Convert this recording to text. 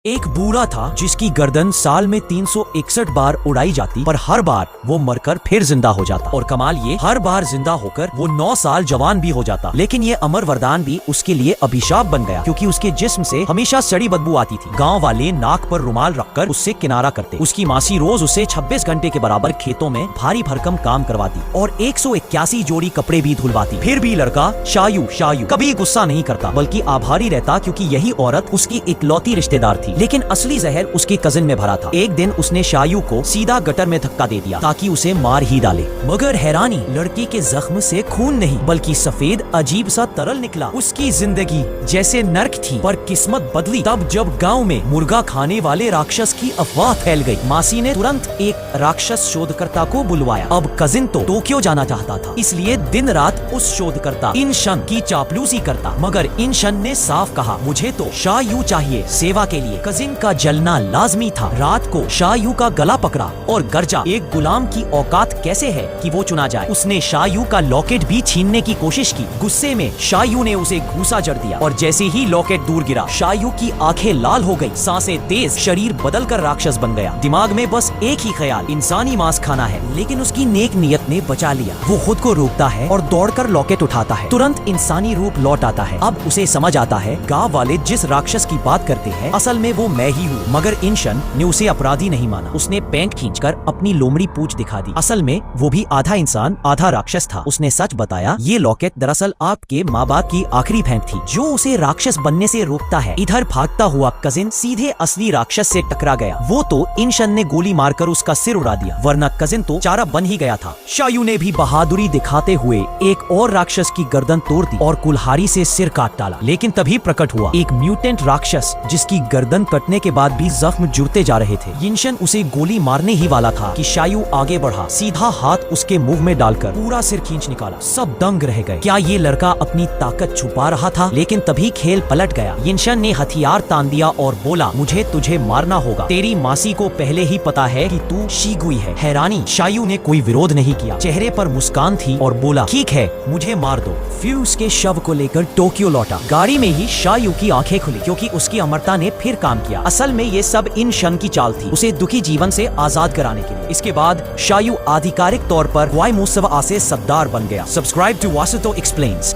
एक बूढ़ा था जिसकी गर्दन साल में 361 बार उड़ाई जाती, पर हर बार वो मरकर फिर जिंदा हो जाता। और कमाल ये, हर बार जिंदा होकर वो 9 साल जवान भी हो जाता। लेकिन ये अमर वरदान भी उसके लिए अभिशाप बन गया, क्योंकि उसके जिस्म से हमेशा सड़ी बदबू आती थी। गांव वाले नाक पर रुमाल रखकर उससे किनारा करते। उसकी मासी रोज उसे 26 घंटे के बराबर खेतों में भारी भरकम काम करवाती और 181 जोड़ी कपड़े भी धुलवाती। फिर भी लड़का शायू कभी गुस्सा नहीं करता, बल्कि आभारी रहता, क्योंकि यही औरत उसकी इकलौती रिश्तेदार थी। लेकिन असली जहर उसके कजिन में भरा था। एक दिन उसने शायू को सीधा गटर में धक्का दे दिया ताकि उसे मार ही डाले। मगर हैरानी, लड़की के जख्म से खून नहीं बल्कि सफेद अजीब सा तरल निकला। उसकी जिंदगी जैसे नर्क थी, पर किस्मत बदली तब जब गांव में मुर्गा खाने वाले राक्षस की अफवाह फैल गई। मासी ने तुरंत एक राक्षस शोधकर्ता को बुलवाया। अब कजिन तो टोक्यो जाना चाहता था, इसलिए दिन रात उस शोधकर्ता इनशन की चापलूसी करता। मगर इनशन ने साफ कहा, मुझे तो शायू चाहिए सेवा के लिए। कजिन का जलना लाजमी था। रात को शायू का गला पकड़ा और गरजा, एक गुलाम की औकात कैसे है कि वो चुना जाए। उसने शायू का लॉकेट भी छीनने की कोशिश की। गुस्से में शायू ने उसे घूसा जड़ दिया और जैसे ही लॉकेट दूर गिरा, शायू की आंखें लाल हो गई, सांसें तेज, शरीर बदलकर राक्षस बन गया। दिमाग में बस एक ही ख्याल, इंसानी मांस खाना है। लेकिन उसकी नेक नियत ने बचा लिया। वो खुद को रोकता है और दौड़कर लॉकेट उठाता है। तुरंत इंसानी रूप लौट आता है। अब उसे समझ आता है, गांव वाले जिस राक्षस की बात करते हैं, असल में वो मैं ही हूँ। मगर इनशन ने उसे अपराधी नहीं माना। उसने पैंट खींचकर अपनी लोमड़ी पूंछ दिखा दी। असल में वो भी आधा इंसान आधा राक्षस था। उसने सच बताया, ये लॉकेट दरअसल आपके माँ बाप की आखिरी भेंट थी, जो उसे राक्षस बनने से रोकता है। इधर भागता हुआ कजिन सीधे असली राक्षस से टकरा गया। वो तो इनशन ने गोली मारकर उसका सिर उड़ा दिया, वरना कजिन तो चारा बन ही गया था। शायू ने भी बहादुरी दिखाते हुए एक और राक्षस की गर्दन तोड़ दी और कुल्हाड़ी से सिर काट डाला। लेकिन तभी प्रकट हुआ एक म्यूटेंट राक्षस, जिसकी गर्दन कटने के बाद भी जख्म जुड़ते जा रहे थे। इनशन उसे गोली मारने ही वाला था कि शायू आगे बढ़ा, सीधा हाथ उसके मुंह में डालकर पूरा सिर खींच निकाला। सब दंग रह गए। क्या ये लड़का अपनी ताकत छुपा रहा था? लेकिन तभी खेल पलट गया। इनशन ने हथियार तान दिया और बोला, मुझे तुझे मारना होगा। तेरी मासी को पहले ही पता है कि तू शिगुई है। हैरानी, शायू ने कोई विरोध नहीं किया, चेहरे पर मुस्कान थी और बोला, ठीक है, मुझे मार दो। फिर उसके शव को लेकर टोक्यो लौटा। गाड़ी में ही शायू की आंखें खुली, क्योंकि उसकी अमरता ने फिर काम किया। असल में ये सब इनशन की चाल थी, उसे दुखी जीवन से आजाद कराने के लिए। इसके बाद शायू आधिकारिक तौर पर वाई मुसवा से सरदार बन गया। सब्सक्राइब टू वासुतो एक्सप्लेन्स।